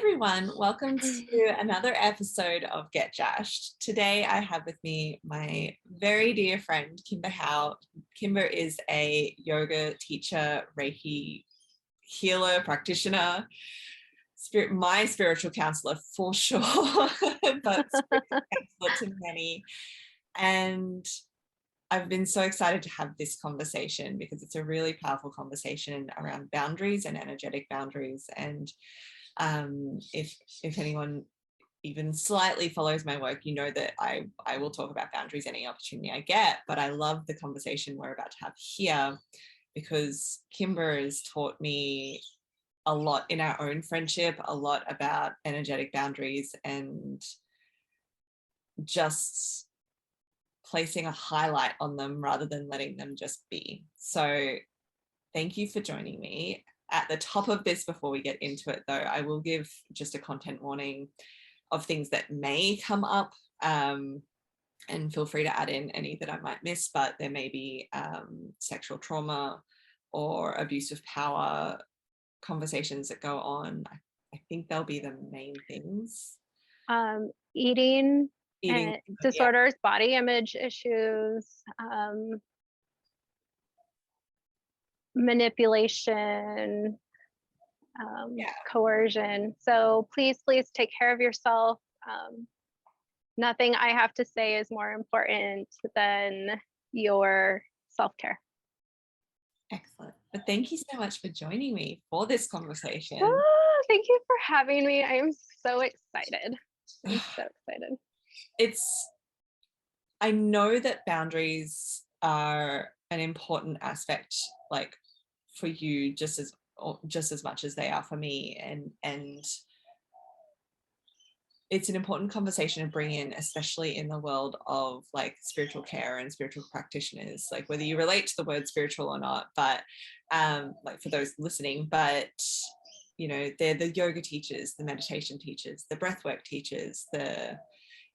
everyone, welcome to another episode of Get Jashed. Today I have with me my very dear friend, Kimber Howe. Kimber is a yoga teacher, reiki healer, practitioner, my spiritual counselor for sure, but spiritual counselor to many. And I've been so excited to have this conversation because it's a really powerful conversation around boundaries and energetic boundaries. And if anyone even slightly follows my work, you know that I will talk about boundaries any opportunity I get, but I love the conversation we're about to have here because Kimber has taught me a lot in our own friendship, a lot about energetic boundaries and just placing a highlight on them rather than letting them just be. So thank you for joining me. At the top of this, before we get into it though, I will give just a content warning of things that may come up, and feel free to add in any that I might miss, but there may be sexual trauma or abuse of power conversations that go on. I think they'll be the main things. Eating disorders, yeah. Body image issues, manipulation, coercion. So please take care of yourself. Nothing I have to say is more important than your self-care. Excellent. But thank you so much for joining me for this conversation. Oh, thank you for having me. I am so excited. I'm so excited. I know that boundaries are an important aspect, like for you, just as much as they are for me, and it's an important conversation to bring in, especially in the world of like spiritual care and spiritual practitioners, like whether you relate to the word spiritual or not, but like for those listening, but you know, they're the yoga teachers, the meditation teachers, the breathwork teachers,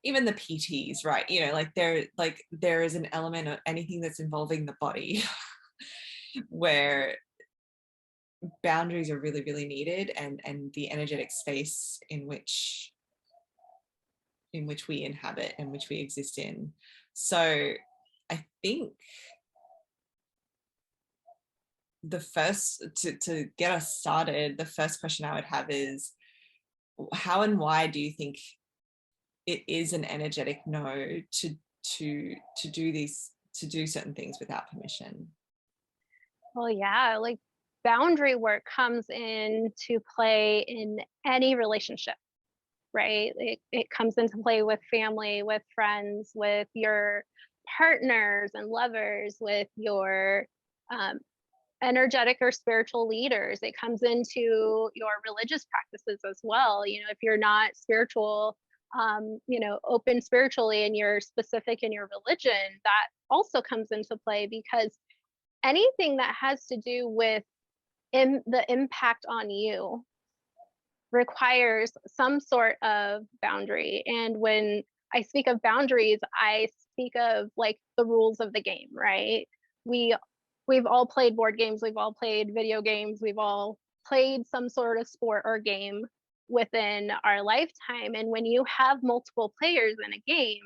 even the PTs, right? You know, like there is an element of anything that's involving the body where boundaries are really, really needed, and the energetic space in which we inhabit and which we exist in. So I think the first, to get us started, the first question I would have is, how and why do you think it is an energetic no to do certain things without permission? Well, yeah, like boundary work comes into play in any relationship, right? It comes into play with family, with friends, with your partners and lovers, with your energetic or spiritual leaders. It comes into your religious practices as well. You know, if you're not spiritual, open spiritually and you're specific in your religion, that also comes into play, because anything that has to do with the impact on you requires some sort of boundary. And when I speak of boundaries, I speak of like the rules of the game, right? We've all played board games, we've all played video games, we've all played some sort of sport or game within our lifetime. And when you have multiple players in a game,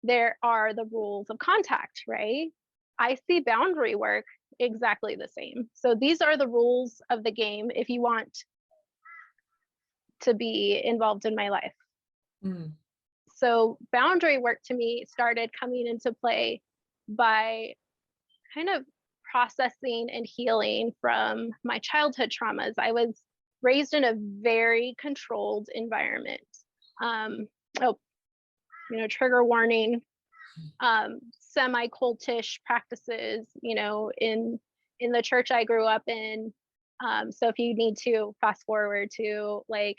there are the rules of contact, right? I see boundary work exactly the same. So these are the rules of the game if you want to be involved in my life. So boundary work to me started coming into play by kind of processing and healing from my childhood traumas. I was raised in a very controlled environment. Trigger warning, semi-cultish practices, in the church I grew up in. So if you need to fast forward to like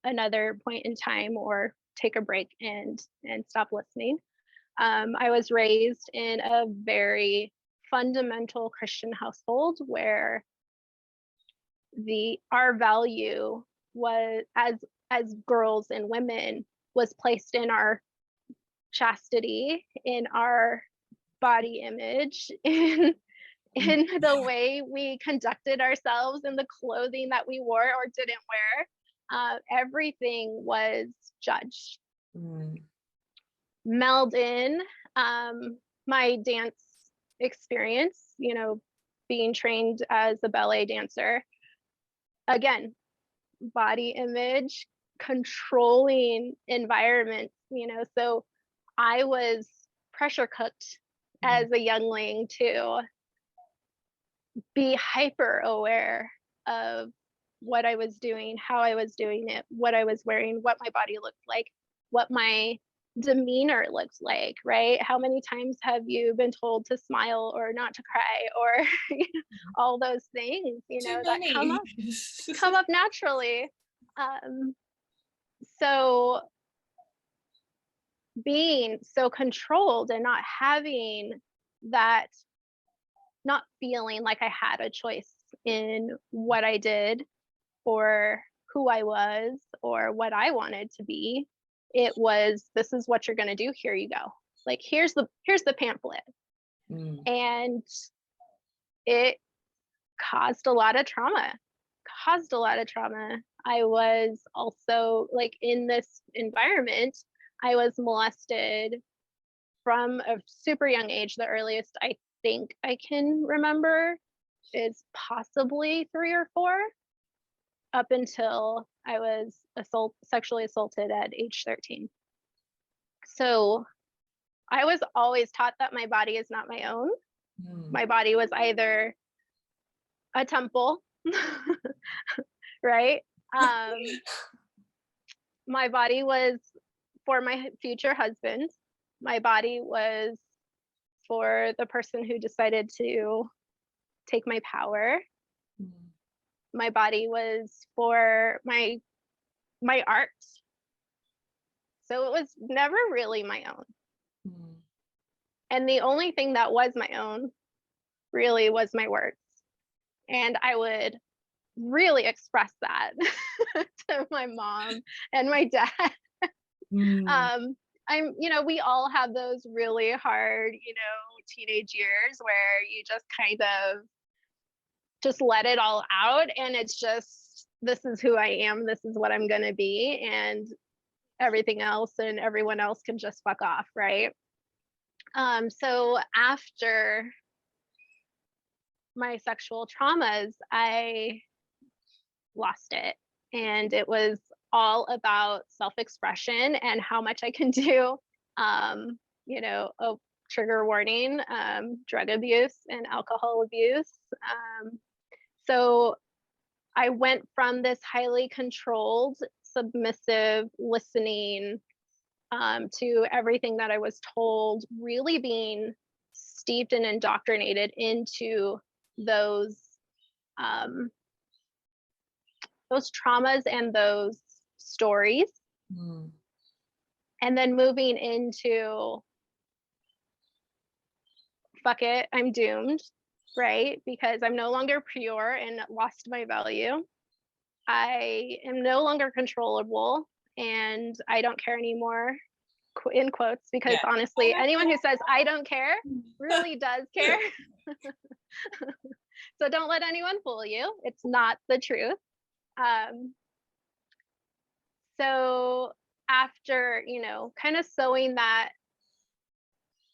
another point in time or take a break and stop listening. I was raised in a very fundamental Christian household where our value was as girls and women was placed in our chastity, in our body image, in the way we conducted ourselves, in the clothing that we wore or didn't wear. everything was judged. Mm. Meld in my dance experience, being trained as a ballet dancer. Again, body image, controlling environment, so I was pressure cooked as a youngling to be hyper aware of what I was doing, how I was doing it, what I was wearing, what my body looked like, what my demeanor looked like, right? How many times have you been told to smile or not to cry, or all those things, Too that many. come up naturally. So being so controlled and not having that, not feeling like I had a choice in what I did or who I was or what I wanted to be. It was, this is what you're going to do. Here you go. Like, here's the pamphlet. And it caused a lot of trauma. I was also, like, in this environment, I was molested from a super young age. The earliest I think I can remember is possibly 3 or 4, up until I was sexually assaulted at age 13. So I was always taught that my body is not my own. My body was either a temple, right? My body was for my future husband. My body was for the person who decided to take my power. My body was for my art. So it was never really my own. And the only thing that was my own really was my words. And I would really express that to my mom and my dad. We all have those really hard, teenage years where you just kind of just let it all out, and it's just, this is who I am, this is what I'm going to be, and everything else and everyone else can just fuck off, right? So after my sexual traumas, I lost it, and it was all about self-expression and how much I can do. A trigger warning, drug abuse and alcohol abuse. So I went from this highly controlled, submissive, listening, to everything that I was told, really being steeped and indoctrinated into those traumas and those stories. And then moving into, fuck it, I'm doomed, right? Because I'm no longer pure and lost my value. I am no longer controllable, and I don't care anymore, in quotes, because honestly, anyone who says I don't care really does care. So don't let anyone fool you. It's not the truth. So after, kind of sowing that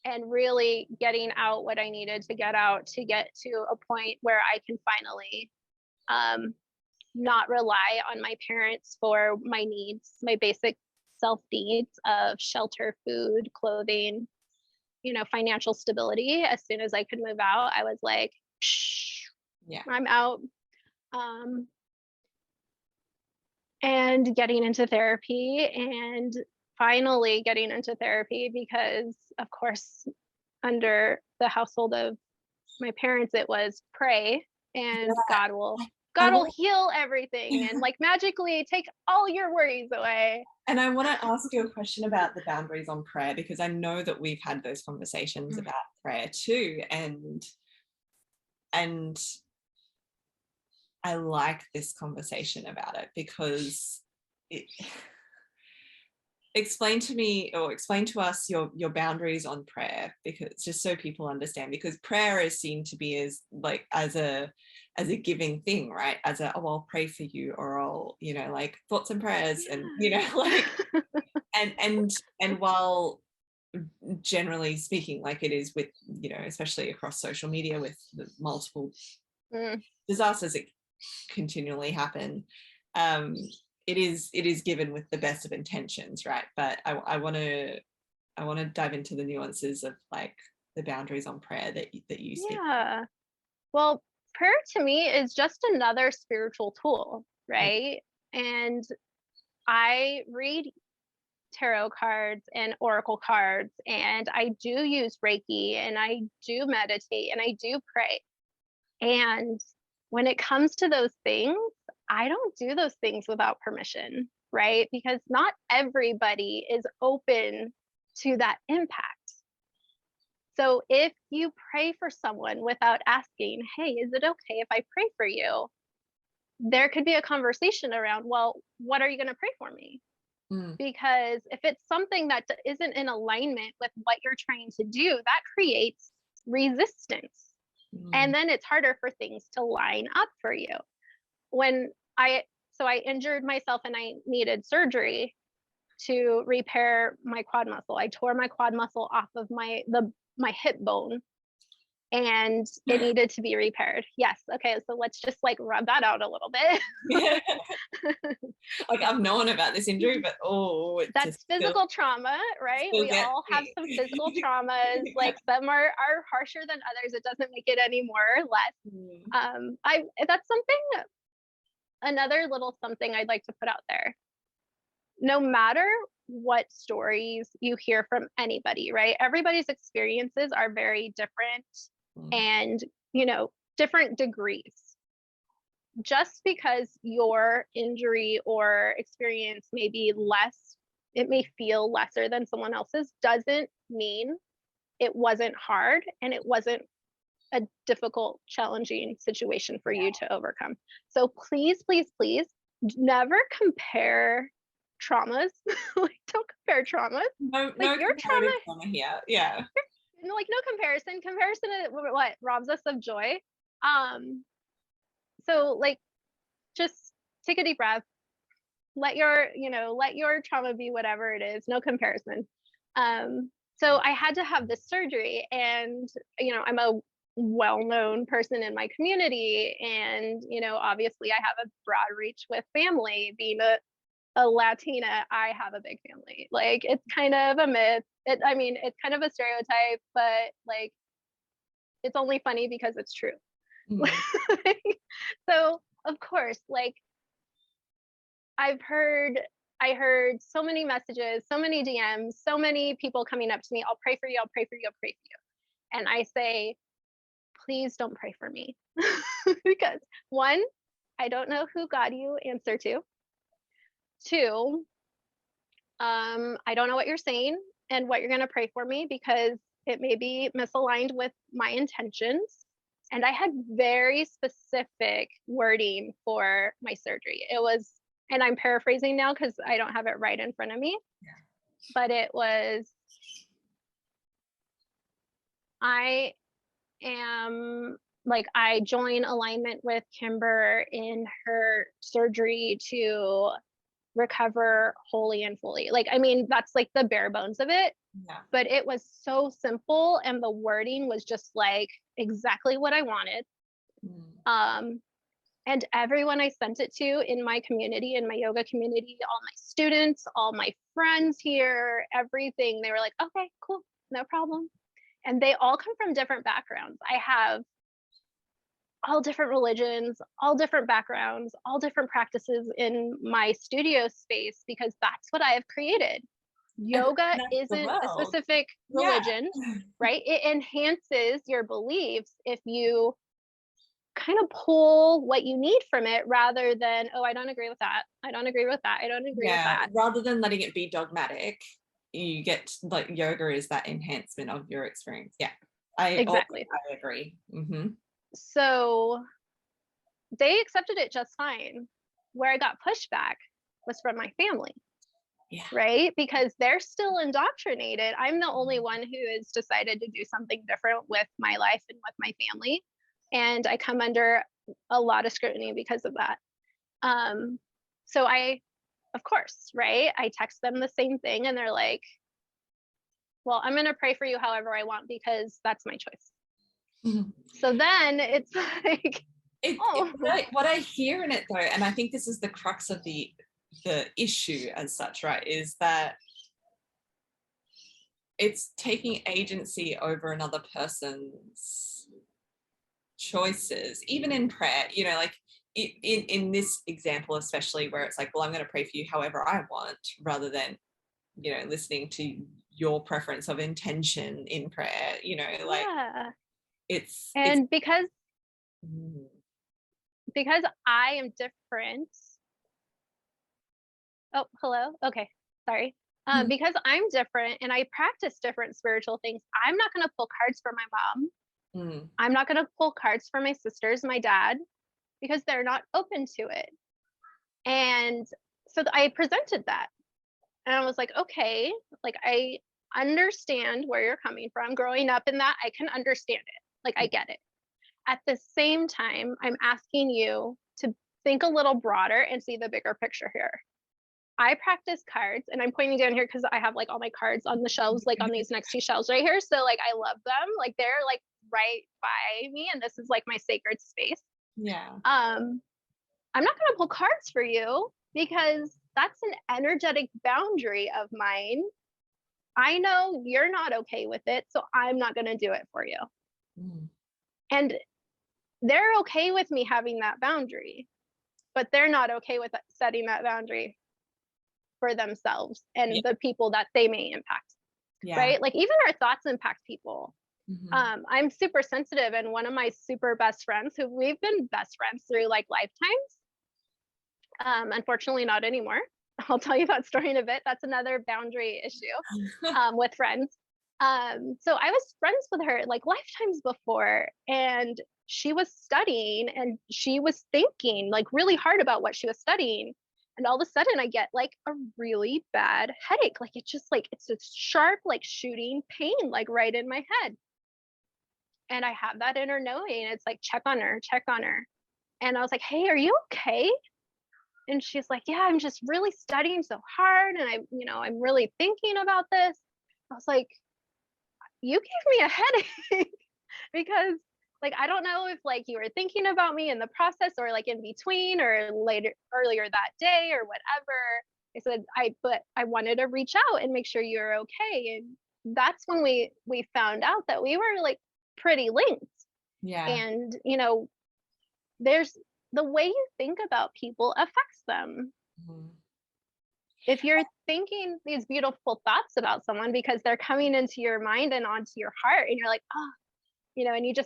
and really getting out what I needed to get out to get to a point where I can finally not rely on my parents for my needs, my basic self needs of shelter, food, clothing, financial stability. As soon as I could move out, I was like, I'm out. And getting into therapy, and finally getting into therapy because, of course, under the household of my parents, it was pray and God will heal everything and like magically take all your worries away. And I want to ask you a question about the boundaries on prayer, because I know that we've had those conversations about prayer too, and I like this conversation about it because explain to me, or explain to us, your boundaries on prayer, because just so people understand, because prayer is seen to be as like as a giving thing, right? As a, oh, I'll pray for you, or I'll, you know, like thoughts and prayers, and you know, like and while generally speaking, like it is with, you know, especially across social media with the multiple disasters that continually happen, it is given with the best of intentions, right? But I want to dive into the nuances of like the boundaries on prayer that you speak. Yeah. Well, prayer to me is just another spiritual tool, right? And I read tarot cards and oracle cards, and I do use Reiki, and I do meditate, and I do pray. And when it comes to those things, I don't do those things without permission, right? Because not everybody is open to that impact. So if you pray for someone without asking, hey, is it okay if I pray for you? There could be a conversation around, well, what are you going to pray for me? Because if it's something that isn't in alignment with what you're trying to do, that creates resistance. And then it's harder for things to line up for you. I injured myself and I needed surgery to repair my quad muscle. I tore my quad muscle off of my hip bone, and it needed to be repaired. Yes. Okay. So let's just like rub that out a little bit. Yeah. Like I've known about this injury, but that's physical trauma, right? We all have some physical traumas. Like some are harsher than others. It doesn't make it any more or less. That's something, another little something I'd like to put out there. No matter what stories you hear from anybody, right? Everybody's experiences are very different and, you know, different degrees. Just because your injury or experience may be less, it may feel lesser than someone else's, doesn't mean it wasn't hard and it wasn't a difficult, challenging situation for you to overcome. So please, please, please never compare traumas. Like, don't compare traumas. No your trauma here. Yeah. Like no comparison. Comparison is what robs us of joy. So like, just take a deep breath. Let your trauma be whatever it is. No comparison. So I had to have this surgery, and you know, I'm a well-known person in my community, and you know, obviously I have a broad reach with family. Being a Latina, I have a big family. Like, it's kind of a myth. It's kind of a stereotype, but like, it's only funny because it's true. So of course, like, I heard so many messages, so many DMs, so many people coming up to me, I'll pray for you, I'll pray for you, I'll pray for you. And I say, please don't pray for me. Because one, I don't know who God you answer to. Two, I don't know what you're saying and what you're going to pray for me, because it may be misaligned with my intentions. And I had very specific wording for my surgery. It was, and I'm paraphrasing now because I don't have it right in front of me, but it was, I join alignment with Kimber in her surgery to recover wholly and fully. Like, I mean, that's like the bare bones of it. Yeah. But it was so simple, and the wording was just like exactly what I wanted. And everyone I sent it to in my community, in my yoga community, all my students, all my friends here, everything, they were like, okay, cool, no problem. And they all come from different backgrounds. I have all different religions, all different backgrounds, all different practices in my studio space, because that's what I have created. Yoga isn't a specific religion, right? It enhances your beliefs if you kind of pull what you need from it, rather than, oh, I don't agree with that. I don't agree with that. I don't agree with that. Rather than letting it be dogmatic, you get, like, yoga is that enhancement of your experience. Yeah, I agree. So they accepted it just fine. Where I got pushback was from my family. Yeah. right? Because they're still indoctrinated. I'm the only one who has decided to do something different with my life and with my family. And I come under a lot of scrutiny because of that. So of course, right? I text them the same thing and they're like, well, I'm going to pray for you however I want because that's my choice. Mhm. So then it's like, what I hear in it though, and I think this is the crux of the issue as such, right, is that it's taking agency over another person's choices, even in prayer, you know, like in this example, especially where it's like, well, I'm going to pray for you however I want, rather than, you know, listening to your preference of intention in prayer, you know, like yeah. it's And mm, because I am different. Oh, hello. Okay. Sorry. Because I'm different and I practice different spiritual things, I'm not going to pull cards for my mom. mm, I'm not going to pull cards for my sisters, my dad, because they're not open to it. And so I presented that and I was like, okay, like I understand where you're coming from. Growing up in that, I can understand it. Like I get it. At the same time, I'm asking you to think a little broader and see the bigger picture here. I practice cards and I'm pointing down here because I have like all my cards on the shelves, like on these next two shelves right here. So like I love them. Like they're like right by me and this is like my sacred space. yeah, I'm not going to pull cards for you because that's an energetic boundary of mine. I know you're not okay with it, so I'm not going to do it for you. mm, And they're okay with me having that boundary, but they're not okay with setting that boundary for themselves yeah, and the people that they may impact, yeah, right? Like even our thoughts impact people. I'm super sensitive, and one of my super best friends, who we've been best friends through like lifetimes, unfortunately not anymore. I'll tell you that story in a bit. That's another boundary issue with friends. So I was friends with her like lifetimes before, and she was studying and she was thinking like really hard about what she was studying. And all of a sudden I get like a really bad headache. Like it's just like it's a sharp, like shooting pain, like right in my head. And I have that inner knowing. It's like, check on her, check on her. And I was like, hey, are you okay? And she's like, yeah, I'm just really studying so hard. And I'm really thinking about this. I was like, you gave me a headache because like, I don't know if like you were thinking about me in the process or like in between or earlier that day or whatever. I said, but I wanted to reach out and make sure you're okay. And that's when we found out that we were like pretty linked. yeah, And, there's the way you think about people affects them. mm, If you're thinking these beautiful thoughts about someone because they're coming into your mind and onto your heart and you're like, oh, and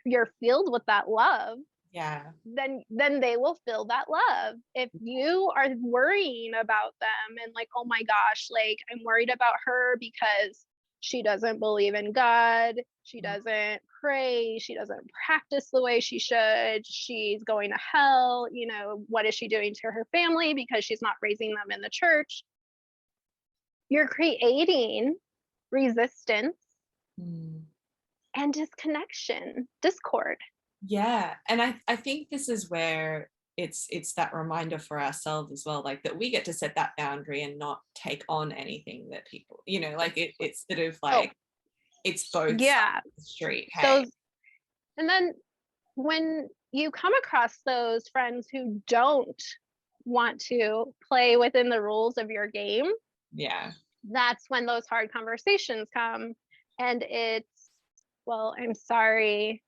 you're filled with that love, yeah, then they will feel that love. If you are worrying about them and like, oh my gosh, like I'm worried about her because she doesn't believe in God, she doesn't pray, she doesn't practice the way she should, she's going to hell, what is she doing to her family because she's not raising them in the church? You're creating resistance mm. and discord. Yeah, and I think this is where it's that reminder for ourselves as well, like that we get to set that boundary and not take on anything that people, like it's sort of Oh, like it's both sides yeah. of the street. Hey, Those, and then when you come across those friends who don't want to play within the rules of your game, yeah, that's when those hard conversations come. And it's, well, I'm sorry,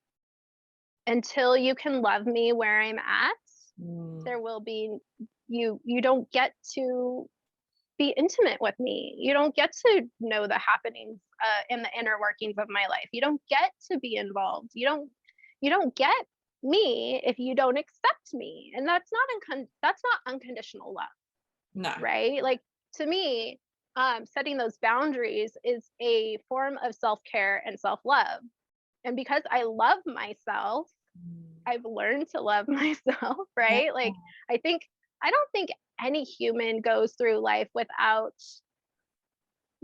until you can love me where I'm at, mm, there will be, you don't get to be intimate with me. You don't get to know the happenings in the inner workings of my life. You don't get to be involved. You don't get me if you don't accept me. And that's not unconditional love, no, right? Like to me, setting those boundaries is a form of self-care and self-love. And because I love myself, mm, I've learned to love myself, yeah, right? Like I think I don't think any human goes through life without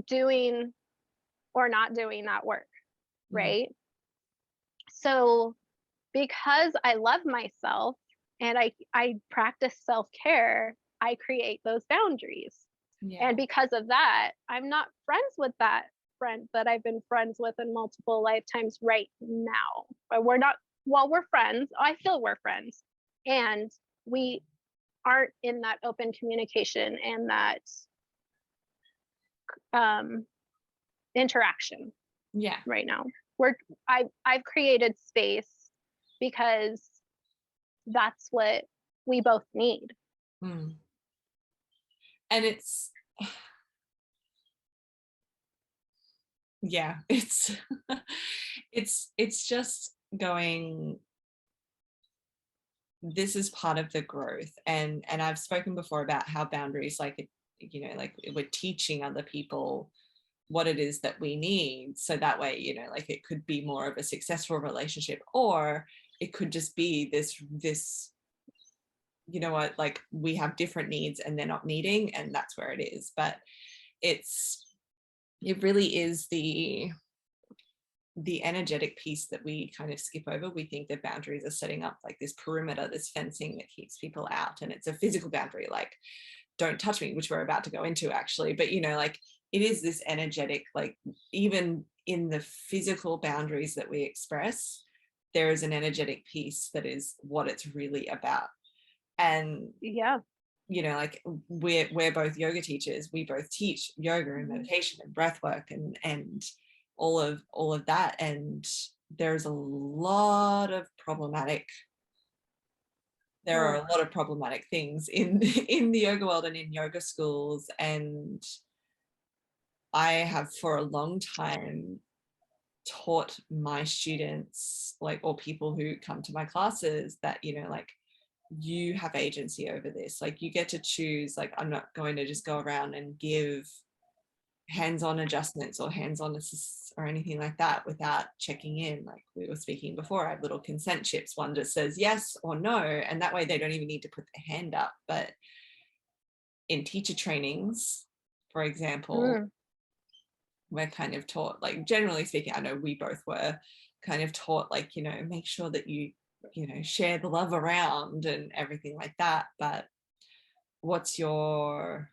doing or not doing that work, Mm. right? So because I love myself and I practice self-care, I create those boundaries. And Yeah. because of that, I'm not friends with that friend that I've been friends with in multiple lifetimes right now. But we're not, well, we're friends. I feel we're friends. And we aren't in that open communication and that um, interaction Yeah. right now. I've created space because that's what we both need. Mm. And it's, yeah, it's it's just going, this is part of the growth. And I've spoken before about how boundaries, like, you know, like we're teaching other people what it is that we need, so that way, you know, like it could be more of a successful relationship, or it could just be this, you know what, like we have different needs and they're not meeting, and that's where it is. But it really is the energetic piece that we kind of skip over. We think that boundaries are setting up like this perimeter, this fencing that keeps people out, and it's a physical boundary, like don't touch me, which we're about to go into actually. But you know, like it is this energetic, like even in the physical boundaries that we express, there is an energetic piece that is what it's really about. And Yeah. you know, like we're both yoga teachers, we both teach yoga and meditation and breath work and all of that. And there's a lot of problematic, there are a lot of problematic things in in the yoga world and in yoga schools. And I have for a long time taught my students, like, or people who come to my classes, that, you know, like you have agency over this, like you get to choose, like I'm not going to just go around and give hands-on adjustments or hands-on assists or anything like that without checking in. Like we were speaking before, I have little consent chips, one just says yes or no, and that way they don't even need to put their hand up. But in teacher trainings, for example, we're kind of taught, like generally speaking, I know we both were kind of taught, like, you know, make sure that you know, share the love around and everything like that. But what's your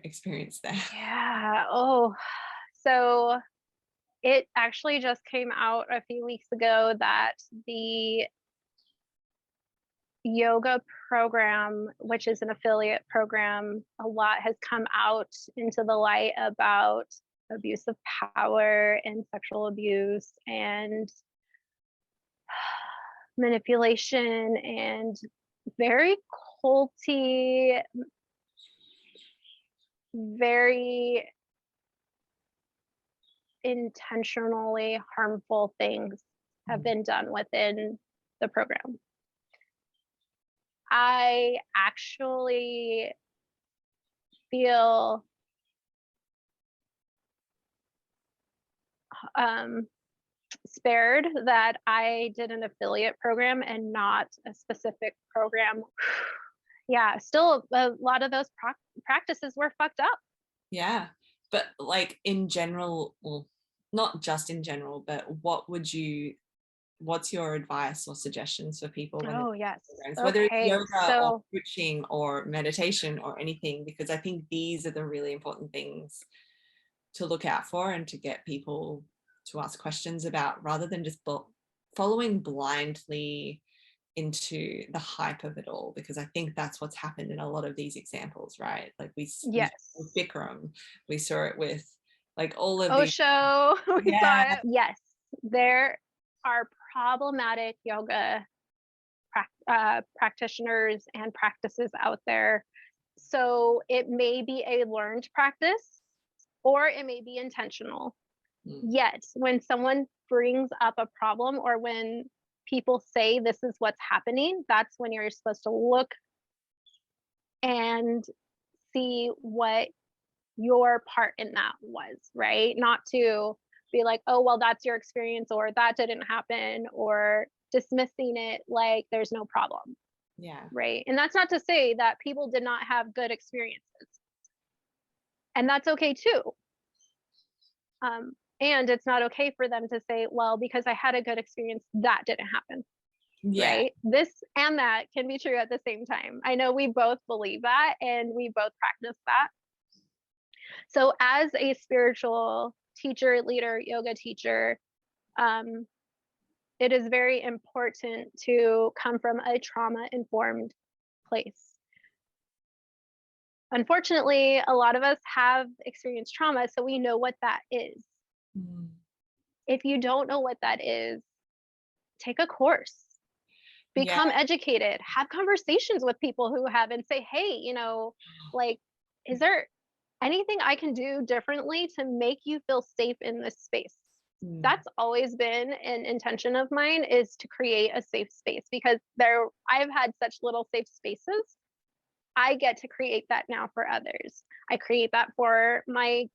experience there? Yeah. Oh, so it actually just came out a few weeks ago that the yoga program, which is an affiliate program, a lot has come out into the light about abuse of power and sexual abuse and manipulation and very culty, very intentionally harmful things have been done within the program. I actually feel spared that I did an affiliate program and not a specific program. Yeah, still a lot of those practices were fucked up. Yeah, but like in general, well, not just in general, but what's your advice or suggestions for people when Oh, yes. programs, whether it's Okay. yoga or So, coaching or meditation or anything? Because I think these are the really important things to look out for and to get people to ask questions about, rather than just following blindly into the hype of it all. Because I think that's what's happened in a lot of these examples, right? Like we saw it yes. with Bikram, we saw it with like all of these. Osho, we Yeah. saw it. Yes, there are problematic yoga practitioners and practices out there. So it may be a learned practice or it may be intentional. Yet, when someone brings up a problem or when people say this is what's happening, that's when you're supposed to look and see what your part in that was, right? Not to be like, oh, well, that's your experience or that didn't happen, or dismissing it like there's no problem. Yeah. right? And that's not to say that people did not have good experiences, and that's okay too. And it's not okay for them to say, well, because I had a good experience, that didn't happen, Yeah. right? This and that can be true at the same time. I know we both believe that and we both practice that. So as a spiritual teacher, leader, yoga teacher, um, it is very important to come from a trauma-informed place. Unfortunately, a lot of us have experienced trauma, so we know what that is. Mm. If you don't know what that is, take a course, Yeah. become educated, have conversations with people who have, and say, hey, like, is there anything I can do differently to make you feel safe in this space? Mm. That's always been an intention of mine, is to create a safe space, because I've had such little safe spaces. I get to create that now for others. I create that for my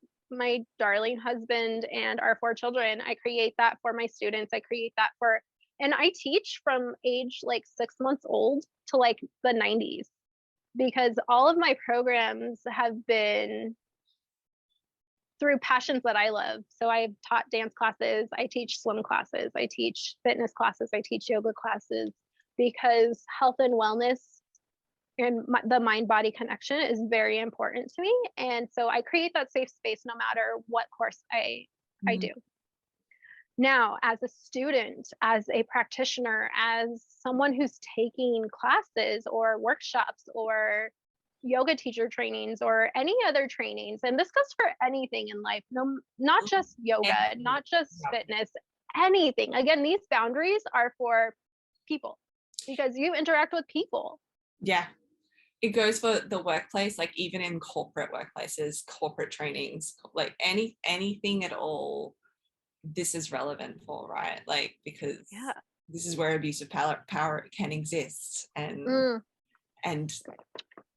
darling husband and our 4 children. I create that for my students. I create that for, and I teach from age like 6 months old to like the 90s, because all of my programs have been through passions that I love. So I've taught dance classes, I teach swim classes, I teach fitness classes, I teach yoga classes, because health and wellness and the mind body connection is very important to me. And so I create that safe space no matter what course I do. Now, as a student, as a practitioner, as someone who's taking classes or workshops or yoga teacher trainings or any other trainings, and this goes for anything in life, no, not just yoga, not just fitness, anything. Again, these boundaries are for people, because you interact with people. Yeah. It goes for the workplace, like even in corporate workplaces, corporate trainings, like anything at all, this is relevant for, right? Like, because this is where abusive power can exist. And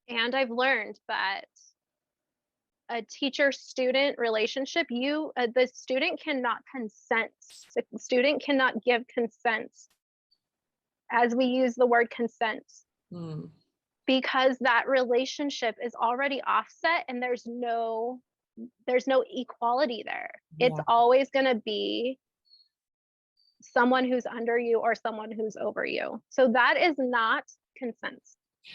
I've learned that a teacher-student relationship, the student cannot consent. The student cannot give consent, as we use the word consent. Because that relationship is already offset and there's no equality there. It's always going to be someone who's under you or someone who's over you. So that is not consent.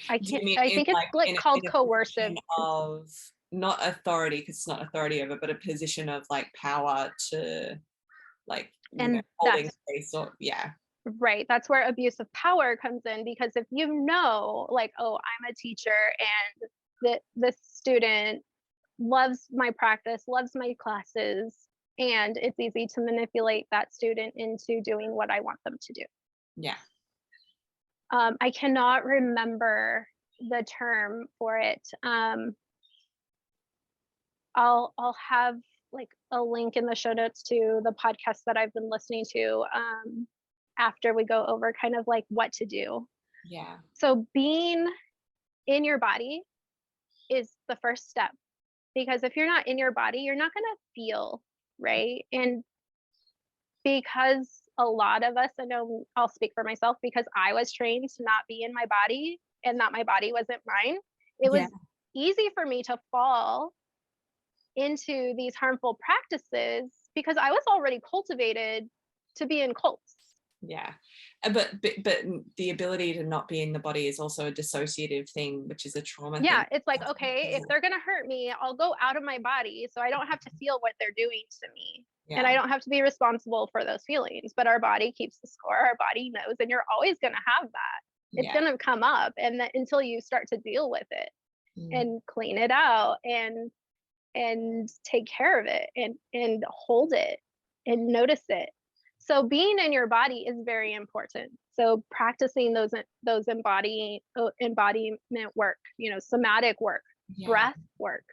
I think it's called coercive of not authority, because it's not authority over, but a position of like power to like, holding space, or right. That's where abuse of power comes in, because if you know, like, oh, I'm a teacher and this student loves my practice, loves my classes, and it's easy to manipulate that student into doing what I want them to do. Yeah. I cannot remember the term for it. I'll have like a link in the show notes to the podcast that I've been listening to after we go over kind of like what to do. Yeah. So being in your body is the first step, because if you're not in your body, you're not going to feel, right? And because a lot of us, I know I'll speak for myself, because I was trained to not be in my body and that my body wasn't mine, it was easy for me to fall into these harmful practices because I was already cultivated to be in cults. Yeah. But the ability to not be in the body is also a dissociative thing, which is a trauma thing. Yeah, it's like, okay, if they're going to hurt me, I'll go out of my body so I don't have to feel what they're doing to me. And I don't have to be responsible for those feelings. But our body keeps the score. Our body knows, and you're always going to have that. It's going to come up, and that until you start to deal with it and clean it out and take care of it and hold it and notice it. So being in your body is very important. So practicing those embodiment work, somatic work, breath work,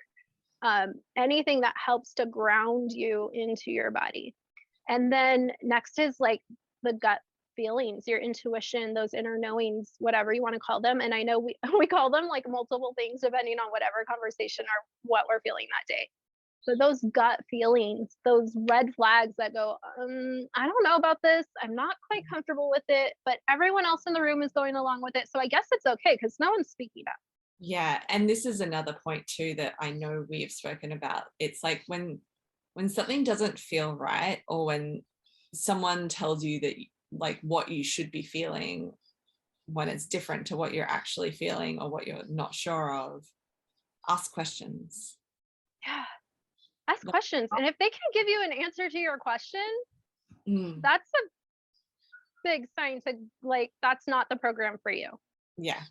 anything that helps to ground you into your body. And then next is like the gut feelings, your intuition, those inner knowings, whatever you want to call them. And I know we call them like multiple things depending on whatever conversation or what we're feeling that day. So those gut feelings, those red flags that go, I don't know about this. I'm not quite comfortable with it, but everyone else in the room is going along with it. So I guess it's okay because no one's speaking up. Yeah. And this is another point too that I know we've spoken about. It's like when something doesn't feel right, or when someone tells you that like what you should be feeling, when it's different to what you're actually feeling or what you're not sure of, ask questions. Yeah. Ask questions. And if they can give you an answer to your question, that's a big sign to like, that's not the program for you. Yeah.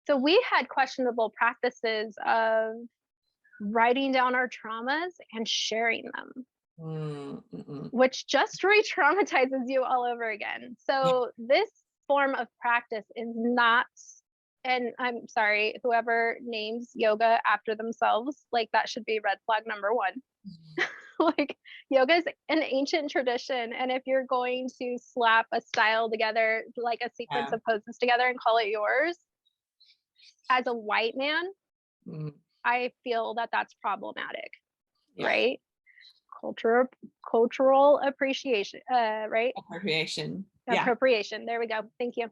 So we had questionable practices of writing down our traumas and sharing them, which just re-traumatizes you all over again. So this form of practice is not, and I'm sorry, whoever names yoga after themselves, like that should be red flag number one. Like yoga is an ancient tradition, and if you're going to slap a style together, like a sequence of poses together and call it yours, as a white man, I feel that that's problematic, right? Cultural appreciation, right? Appropriation. There we go. Thank you.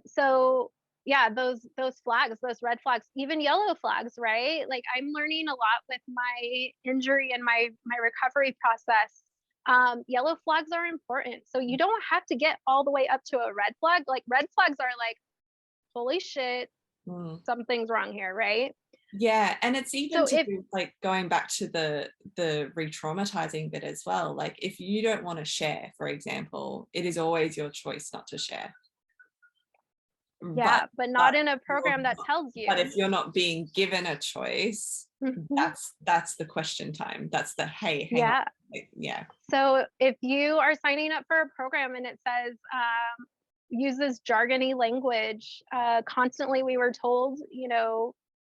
So yeah, those flags, those red flags, even yellow flags, right? Like I'm learning a lot with my injury and my recovery process. Yellow flags are important. So you don't have to get all the way up to a red flag. Like red flags are like, holy shit, something's wrong here, right? Yeah. And it's even like going back to the re-traumatizing bit as well. Like if you don't want to share, for example, it is always your choice not to share. Yeah, but not in a program that tells you. But if you're not being given a choice, that's the question time. That's the hey, hang on. Yeah. So if you are signing up for a program and it says uses jargony language, constantly we were told,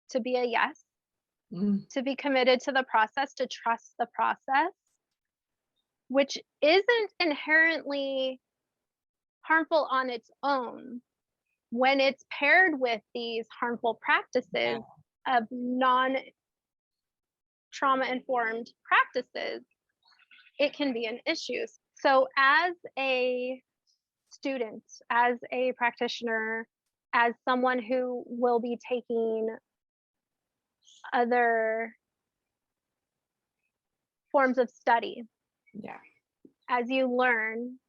to be a yes, to be committed to the process, to trust the process, which isn't inherently harmful on its own. When it's paired with these harmful practices of non-trauma informed practices, it can be an issue. So as a student, as a practitioner, as someone who will be taking other forms of study, as you learn,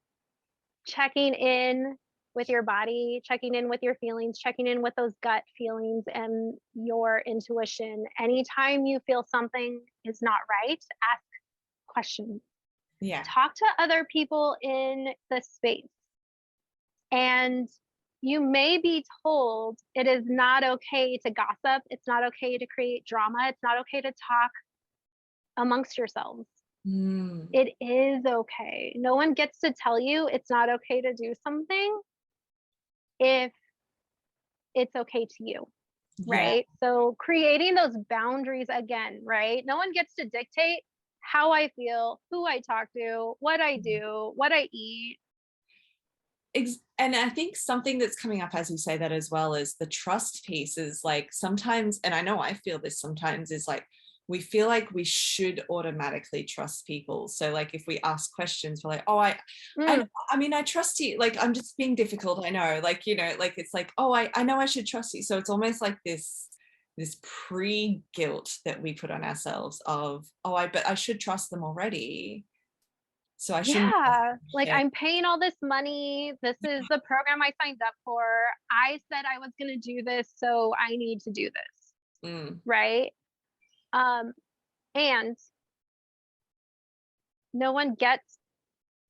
checking in with your body, checking in with your feelings, checking in with those gut feelings and your intuition. Anytime you feel something is not right, ask questions. Talk to other people in the space. And you may be told it is not okay to gossip. It's not okay to create drama. It's not okay to talk amongst yourselves. It is okay. No one gets to tell you it's not okay to do something if it's okay to you, right? So creating those boundaries again, right? No one gets to dictate how I feel, who I talk to, what I do, what I eat. And I think something that's coming up as you say that as well is the trust piece is like sometimes, and I know I feel this sometimes, is like we feel like we should automatically trust people. So like if we ask questions, we're like, oh, I mean, I trust you. Like, I'm just being difficult. I know, like, like it's like, oh, I know I should trust you. So it's almost like this pre-guilt that we put on ourselves of, oh, but I should trust them already. So I shouldn't. Yeah, like I'm paying all this money. This is the program I signed up for. I said I was going to do this, so I need to do this. Right? And no one gets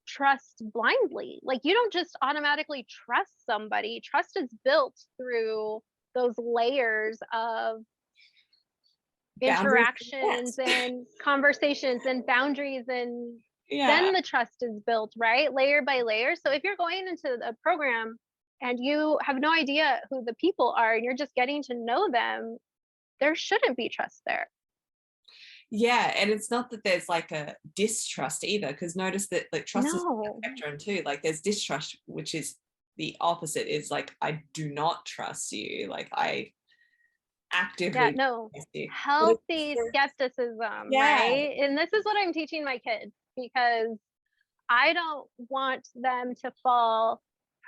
trust blindly. Like you don't just automatically trust somebody. Trust is built through those layers of interactions and conversations and boundaries, and then the trust is built, right? Layer by layer. So if you're going into a program and you have no idea who the people are and you're just getting to know them, there shouldn't be trust there. Yeah, and it's not that there's like a distrust either, because notice that like trust is a spectrum too. Like there's distrust, which is the opposite, is like I do not trust you. Like I actively Yeah, no, against you. But it's healthy just, skepticism, yeah, right? And this is what I'm teaching my kids because I don't want them to fall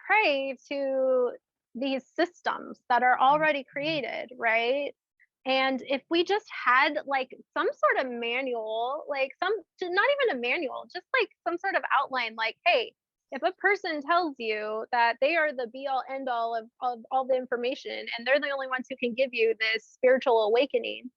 prey to these systems that are already created, right? And if we just had like some sort of manual, like not even a manual, just like some sort of outline, like, hey, if a person tells you that they are the be all end all of all the information and they're the only ones who can give you this spiritual awakening,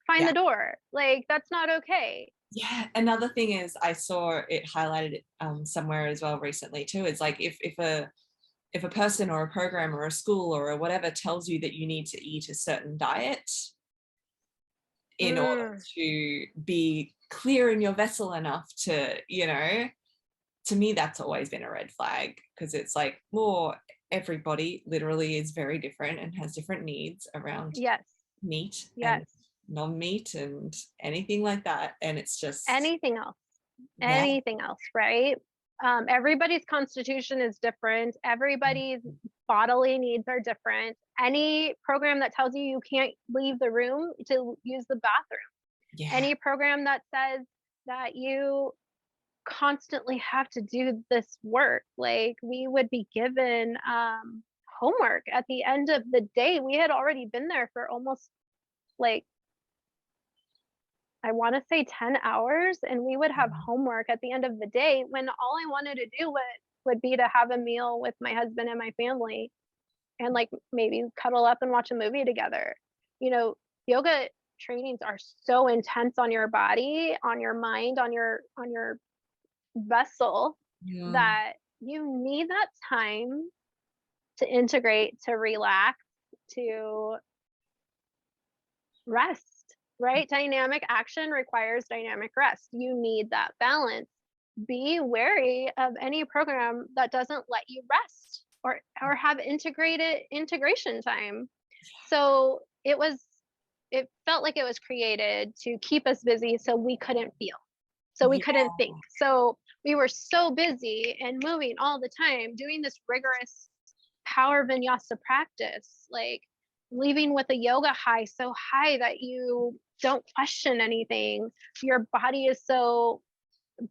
find yeah. the door. Like, that's not okay. Yeah, another thing is I saw it highlighted somewhere as well recently too. It's like if a person or a program or a school or a whatever tells you that you need to eat a certain diet in order Mm, to be clear in your vessel enough to, you know, to me that's always been a red flag, because it's like, well, everybody literally is very different and has different needs around yes, meat and yes. non-meat and anything like that, and it's just, Anything else, yeah, anything else, right? Everybody's constitution is different. Everybody's bodily needs are different. Any program that tells you you can't leave the room to use the bathroom, yeah, any program that says that you constantly have to do this work, like we would be given homework at the end of the day. We had already been there for almost like I want to say 10 hours, and we would have homework at the end of the day when all I wanted to do would be to have a meal with my husband and my family and like maybe cuddle up and watch a movie together. You know, yoga trainings are so intense on your body, on your mind, on your vessel yeah, that you need that time to integrate, to relax, to rest, right? Dynamic action requires dynamic rest. You need that balance. Be wary of any program that doesn't let you rest or have integrated integration time. So it felt like it was created to keep us busy so we couldn't feel. So we yeah, couldn't think. So we were so busy and moving all the time, doing this rigorous power vinyasa practice, like leaving with a yoga high so high that you don't question anything. Your body is so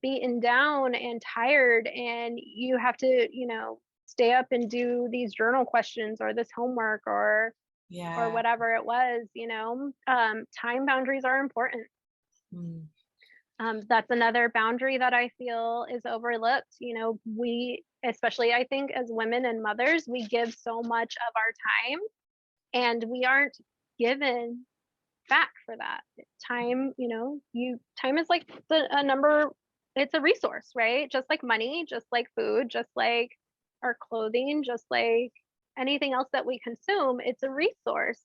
beaten down and tired, and you have to, stay up and do these journal questions or this homework or yeah. whatever it was. Time boundaries are important. Mm. That's another boundary that I feel is overlooked. We, especially I think as women and mothers, we give so much of our time and we aren't given back for that. Time, time is like a number, it's a resource, right? Just like money, just like food, just like our clothing, just like anything else that we consume, it's a resource.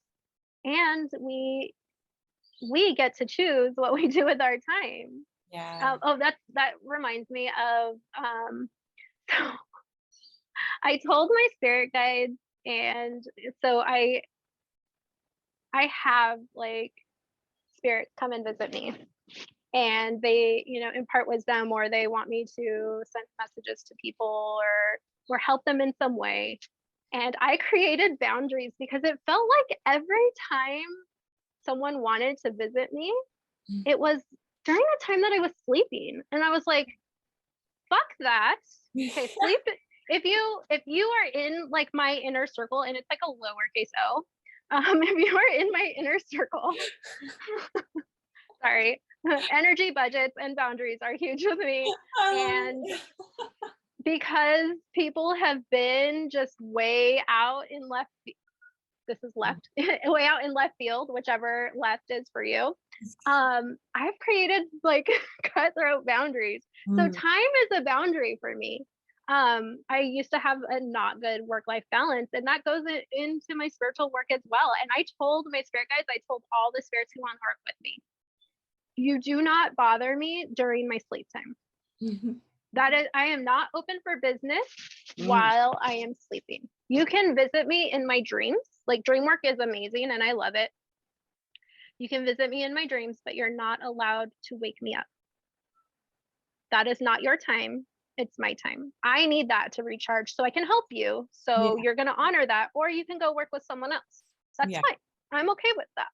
And we get to choose what we do with our time. Yeah. Oh, that reminds me of so I told my spirit guides, and so I have like spirits come and visit me, and they impart wisdom, or they want me to send messages to people or help them in some way. And I created boundaries because it felt like every time someone wanted to visit me, it was during the time that I was sleeping, and I was like, fuck that. Okay, sleep. If you are in like my inner circle, and it's like a lowercase o, if you are in my inner circle, sorry, energy budgets and boundaries are huge with me. And because people have been just way out in left, this is left, way out in left field, whichever left is for you. I've created like cutthroat boundaries. So Mm. time is a boundary for me. I used to have a not good work-life balance, and that goes into my spiritual work as well. And I told my spirit guides, I told all the spirits who want to work with me, you do not bother me during my sleep time. That is, I am not open for business Mm. while I am sleeping. You can visit me in my dreams. Like dream work is amazing and I love it. You can visit me in my dreams, but you're not allowed to wake me up. That is not your time. It's my time. I need that to recharge so I can help you. So Yeah. you're going to honor that, or you can go work with someone else. That's Yeah. fine. I'm okay with that.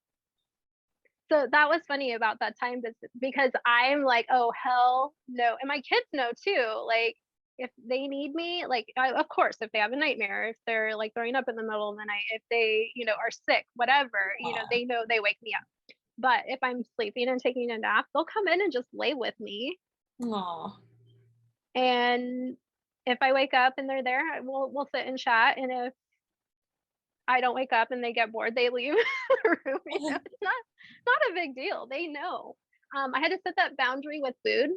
So that was funny about that time, because I'm like, oh, hell no. And my kids know too. Like, if they need me, like, of course, if they have a nightmare, if they're like throwing up in the middle of the night, if they, are sick, whatever, they know, they wake me up. But if I'm sleeping and taking a nap, they'll come in and just lay with me. Aw. And if I wake up and they're there, we'll sit and chat. And if I don't wake up and they get bored, they leave the room. It's not a big deal. They know. I had to set that boundary with food,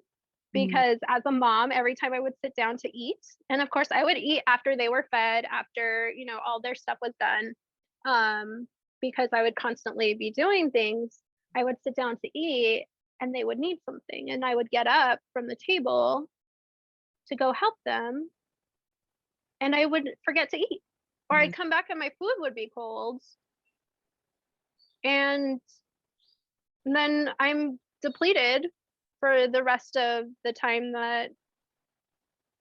Mm. because as a mom, every time I would sit down to eat, and of course I would eat after they were fed, after, all their stuff was done, because I would constantly be doing things, I would sit down to eat and they would need something, and I would get up from the table to go help them, and I would forget to eat. Or I'd come back and my food would be cold, and then I'm depleted for the rest of the time that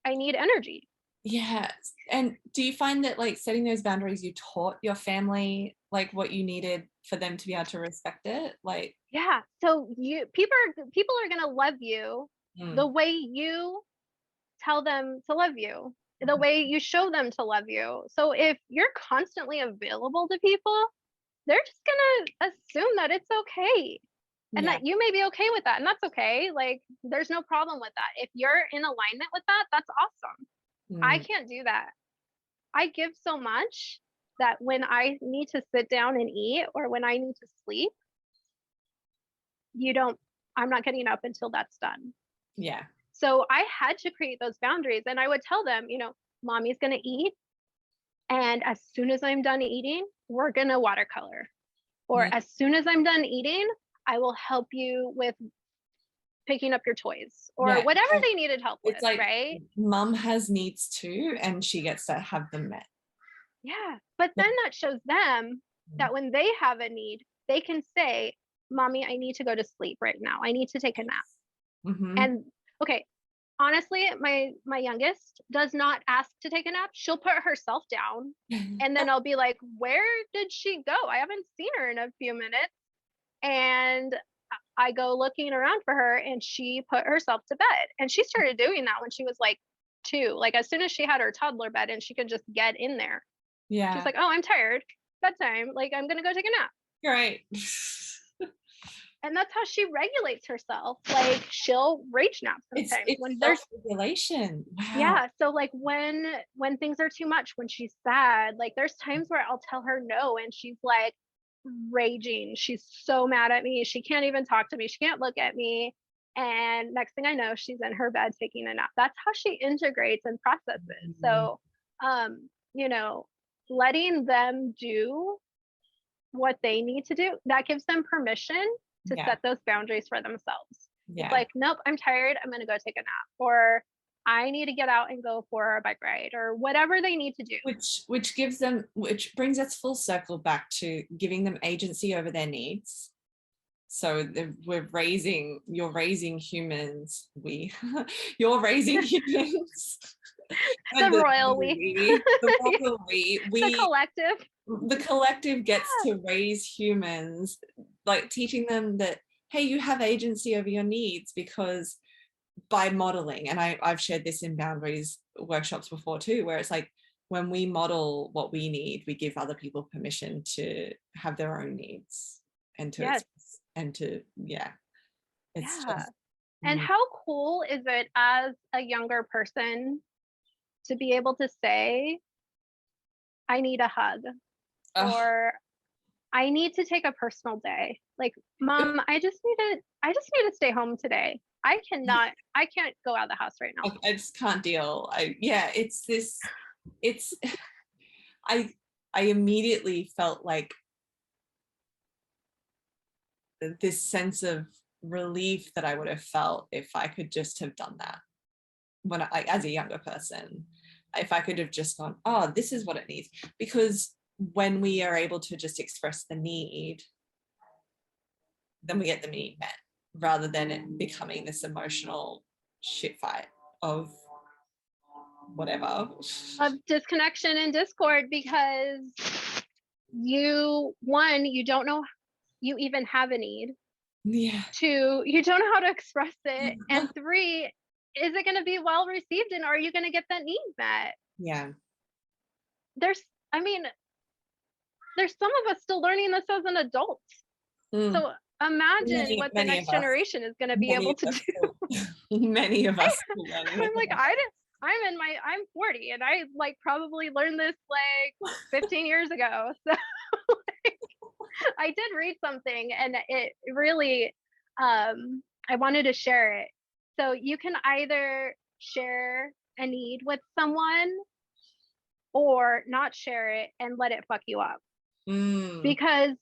I need energy. Yeah. And do you find that like setting those boundaries, you taught your family like what you needed for them to be able to respect it? Like, Yeah. So people are gonna love you the mm, way you tell them to love you, the way you show them to love you. So if you're constantly available to people, they're just gonna assume that it's okay. And yeah. that you may be okay with that. And that's okay. Like, there's no problem with that. If you're in alignment with that, that's awesome. I Mm, can't do that. I give so much that when I need to sit down and eat, or when I need to sleep, you don't, I'm not getting up until that's done. yeah. So I had to create those boundaries, and I would tell them, mommy's going to eat. And as soon as I'm done eating, we're going to watercolor. Or Yeah. as soon as I'm done eating, I will help you with picking up your toys, or Yeah. whatever they needed help with, It's like right? mum has needs too, and she gets to have them met. Yeah. But then that shows them Mm. that when they have a need, they can say, mommy, I need to go to sleep right now. I need to take a nap. Mm-hmm. And okay, honestly, my youngest does not ask to take a nap. She'll put herself down, and then I'll be like, where did she go? I haven't seen her in a few minutes. And I go looking around for her, and she put herself to bed. And she started doing that when she was like 2. Like, as soon as she had her toddler bed and she could just get in there, she's Yeah. like, oh, I'm tired, bedtime, like, I'm gonna go take a nap. You're right. And that's how she regulates herself. Like, she'll rage nap sometimes It's when there's, self-regulation. Wow. yeah. So like when things are too much, when she's sad, like, there's times where I'll tell her no, and she's like raging. She's so mad at me. She can't even talk to me. She can't look at me. And next thing I know, she's in her bed taking a nap. That's how she integrates and processes. Mm, So, you know, letting them do what they need to do, that gives them permission to yeah. set those boundaries for themselves. It's Yeah. like, nope, I'm tired, I'm going to go take a nap, or I need to get out and go for a bike ride, or whatever they need to do. Which brings us full circle back to giving them agency over their needs. So you're raising humans. You're raising humans. The And royal we. The collective. the collective gets Yeah. to raise humans, like teaching them that, hey, you have agency over your needs, because by modeling, and I've shared this in boundaries workshops before too, where it's like when we model what we need, we give other people permission to have their own needs and to Yes. express, and to, yeah, it's Yeah. just And how cool is it as a younger person to be able to say, I need a hug, or I need to take a personal day. Like, mom, I just need to stay home today. I can't go out of the house right now. I just can't deal. It's I immediately felt like this sense of relief that I would have felt if I could just have done that when I, as a younger person, if I could have just gone, oh, this is what it needs. Because when we are able to just express the need, then we get the need met, rather than it becoming this emotional shit fight of whatever. Of disconnection and discord, because you don't know you even have a need. Yeah. 2, you don't know how to express it. And 3, is it going to be well received, and are you going to get that need met? Yeah. There's some of us still learning this as an adult. So imagine what the next generation is going to be able to do. Many of us still learning. I'm like, I'm 40, and I like probably learned this like 15 years ago. So like, I did read something, and it really, I wanted to share it. So you can either share a need with someone or not share it and let it fuck you up. Because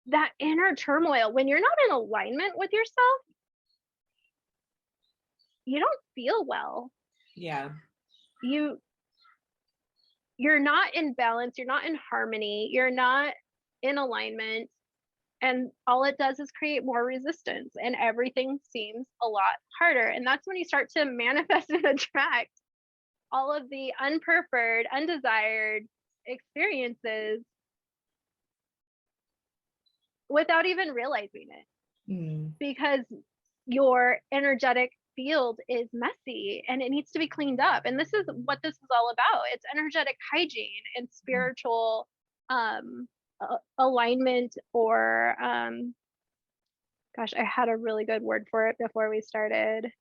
that inner turmoil, when you're not in alignment with yourself, you don't feel well. Yeah. You're not in balance, you're not in harmony, you're not in alignment, and all it does is create more resistance, and everything seems a lot harder. And that's when you start to manifest and attract all of the unpreferred, undesired experiences without even realizing it. Because your energetic field is messy and it needs to be cleaned up. And this is what this is all about. It's energetic hygiene and spiritual alignment, or gosh, I had a really good word for it before we started.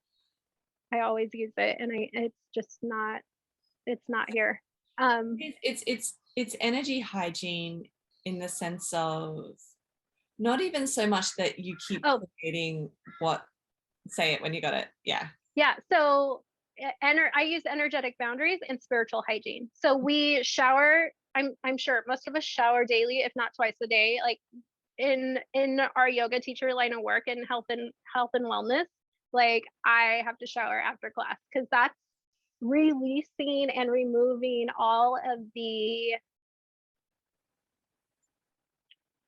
I always use it, and it's just not, it's not here. It's energy hygiene in the sense of not even so much that you keep creating say it when you got it. Yeah. So I use energetic boundaries and spiritual hygiene. So we shower. I'm sure most of us shower daily, if not twice a day. Like in our yoga teacher line of work in health and wellness, like I have to shower after class, because that's releasing and removing all of the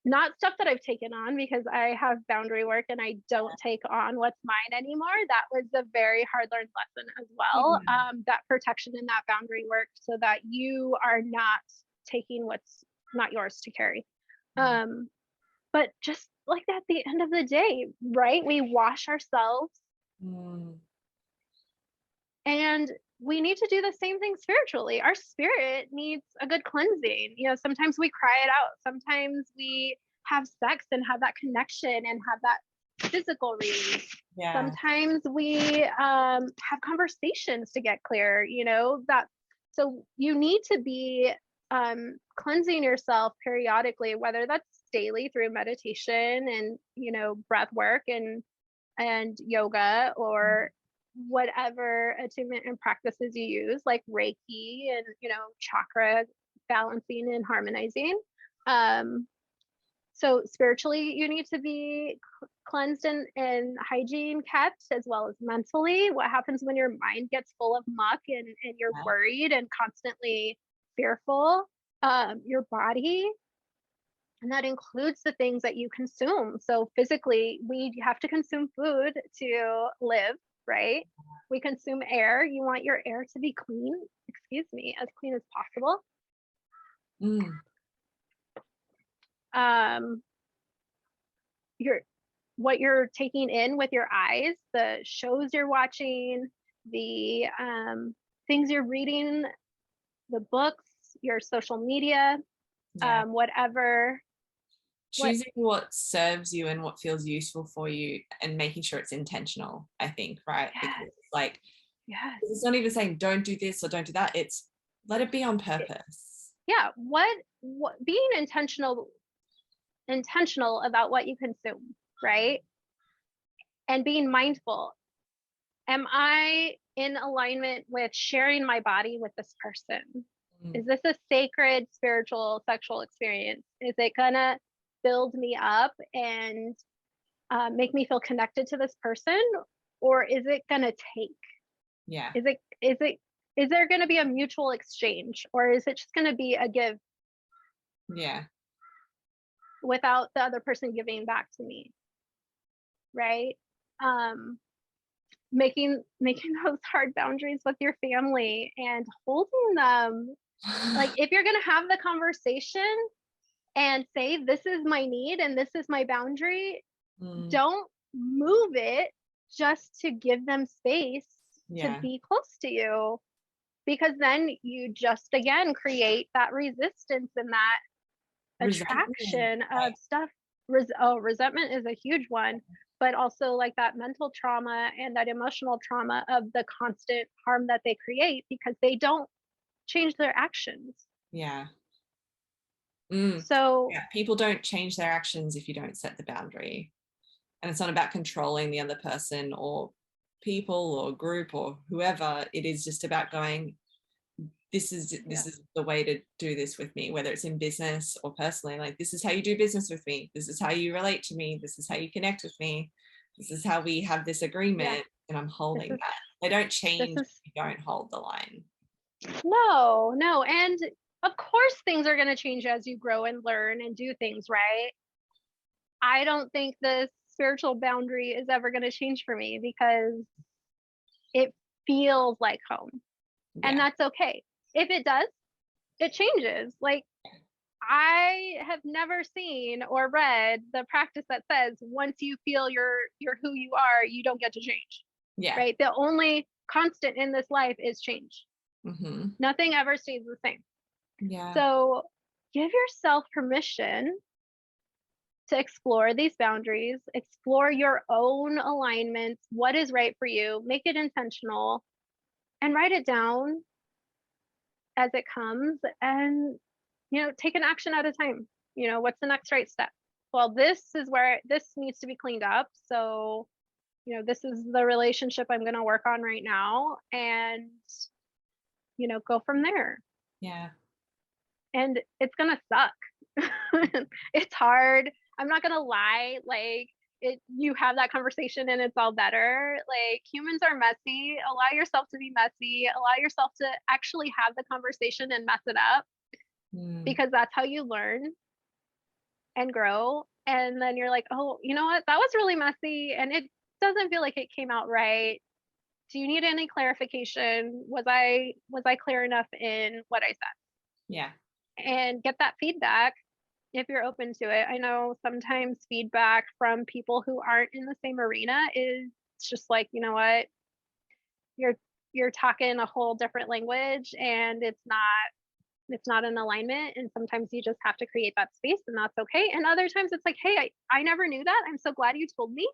not stuff that I've taken on, because I have boundary work and I don't take on what's mine anymore. That was a very hard learned lesson as well. That protection and that boundary work, so that you are not taking what's not yours to carry. But just like at the end of the day, right? We wash ourselves. And we need to do the same thing spiritually. Our spirit needs a good cleansing. You know, sometimes we cry it out. Sometimes we have sex and have that connection and have that physical release. Yeah. Sometimes we have conversations to get clear, you know, that. So you need to be cleansing yourself periodically, whether that's daily through meditation and, you know, breath work and yoga, or whatever attunement and practices you use, like reiki and, you know, chakra balancing and harmonizing. So spiritually, you need to be cleansed and hygiene kept, as well as mentally. What happens when your mind gets full of muck and you're worried and constantly fearful? Your body, and that includes the things that you consume. So physically, we have to consume food to live, right? We consume air. You want your air to be clean, as clean as possible. What you're taking in with your eyes, the shows you're watching, the things you're reading, the books, your social media, whatever. Choosing what serves you and what feels useful for you, and making sure it's intentional, I think, right? Yes. Because it's like, it's not even saying don't do this or don't do that. It's let it be on purpose. Yeah. What being intentional about what you consume, right? And being mindful. Am I in alignment with sharing my body with this person? Is this a sacred, spiritual, sexual experience? Is it gonna build me up and make me feel connected to this person, or is it gonna take? Yeah. Is there gonna be a mutual exchange, or is it just gonna be a give? Yeah. Without the other person giving back to me, right? Making those hard boundaries with your family and holding them. Like if you're gonna have the conversation, and say, this is my need and this is my boundary. Mm. Don't move it just to give them space to Yeah. be close to you, because then you just again create that resistance and that Resentment. attraction of stuff. Resentment is a huge one, but also like that mental trauma and that emotional trauma of the constant harm that they create because they don't change their actions. Yeah. Mm. So Yeah. People don't change their actions if you don't set the boundary. And it's not about controlling the other person or people or group or whoever. It is just about going, this is the way to do this with me, whether it's in business or personally. Like, this is how you do business with me. This is how you relate to me. This is how you connect with me. This is how we have this agreement. And I'm holding that. They don't change if you don't hold the line. No. And of course things are going to change as you grow and learn and do things, right? I don't think the spiritual boundary is ever going to change for me because it feels like home. Yeah. And that's okay. If it does, it changes. Like, I have never seen or read the practice that says once you feel you're who you are, you don't get to change. Yeah. Right. The only constant in this life is change. Mm-hmm. Nothing ever stays the same. Yeah. So give yourself permission to explore these boundaries, explore your own alignments, what is right for you, make it intentional, and write it down as it comes, and take an action at a time. What's the next right step? Well, this is where this needs to be cleaned up, so this is the relationship I'm going to work on right now, and go from there. Yeah. And it's going to suck. It's hard. I'm not going to lie. Like, you have that conversation and it's all better. Like, humans are messy. Allow yourself to be messy. Allow yourself to actually have the conversation and mess it up, because that's how you learn and grow. And then you're like, oh, you know what? That was really messy and it doesn't feel like it came out right. Do you need any clarification? Was I clear enough in what I said? Yeah. And get that feedback if you're open to it. I know sometimes feedback from people who aren't in the same arena is just like, you know what, you're talking a whole different language and it's not in alignment, and sometimes you just have to create that space, and that's okay. And other times it's like, hey, I never knew that. I'm so glad you told me.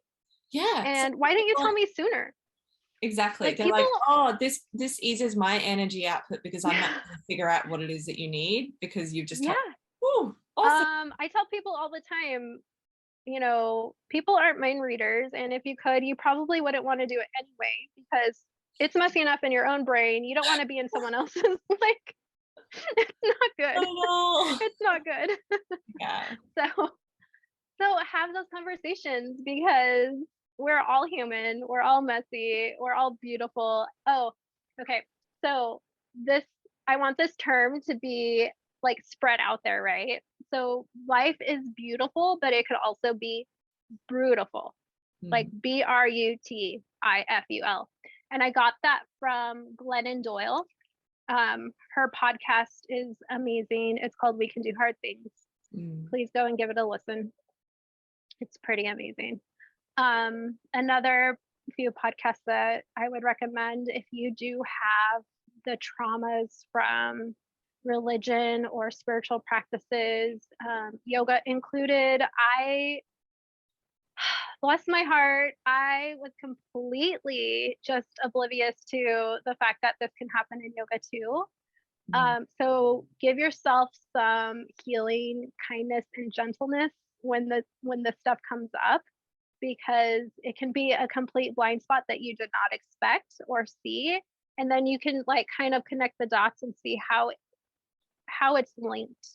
Yeah. And why didn't you tell me sooner? Exactly. They're like, oh, this eases my energy output because I'm not going to figure out what it is that you need because you've just Ooh, awesome. I tell people all the time, people aren't mind readers, and if you could, you probably wouldn't want to do it anyway because it's messy enough in your own brain. You don't want to be in someone else's. Like, it's not good. It's not good. Yeah. So have those conversations, because we're all human, we're all messy, we're all beautiful. Oh, okay. So I want this term to be like spread out there, right? So life is beautiful, but it could also be brutal. Like BRUTIFUL. And I got that from Glennon Doyle. Her podcast is amazing. It's called We Can Do Hard Things. Please go and give it a listen. It's pretty amazing. Another few podcasts that I would recommend if you do have the traumas from religion or spiritual practices, yoga included. Bless my heart, I was completely just oblivious to the fact that this can happen in yoga too. So give yourself some healing, kindness, and gentleness when the stuff comes up, because it can be a complete blind spot that you did not expect or see. And then you can like kind of connect the dots and see how it's linked.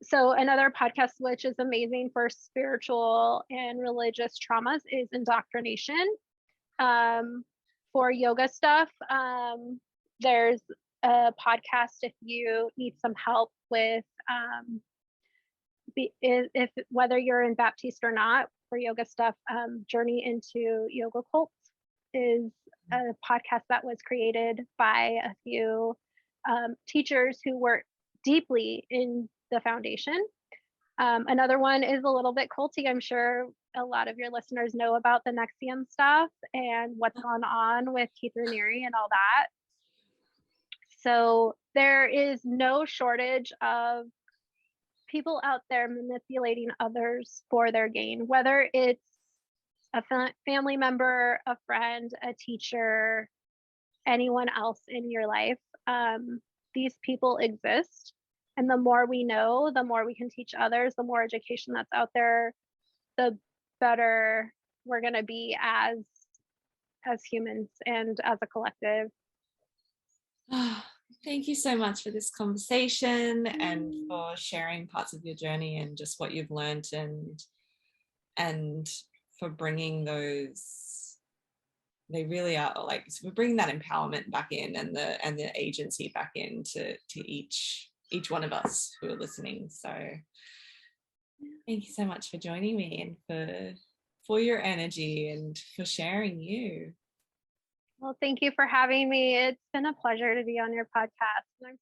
So another podcast which is amazing for spiritual and religious traumas is Indoctrination. For yoga stuff, there's a podcast if you need some help with if whether you're in Baptiste or not, for yoga stuff. Journey into Yoga Cults is a podcast that was created by a few teachers who were deeply in the foundation. Another one is a little bit culty. I'm sure a lot of your listeners know about the Nexium stuff and what's gone on with Keith Raniere and all that. So there is no shortage of people out there manipulating others for their gain, whether it's a family member, a friend, a teacher, anyone else in your life. These people exist. And the more we know, the more we can teach others, the more education that's out there, the better we're going to be as humans and as a collective. Thank you so much for this conversation and for sharing parts of your journey and just what you've learned, and for bringing those, they really are like, so we're bringing that empowerment back in, and the agency back in to each one of us who are listening. So thank you so much for joining me and for your energy and for sharing you. Well, thank you for having me. It's been a pleasure to be on your podcast. And I'm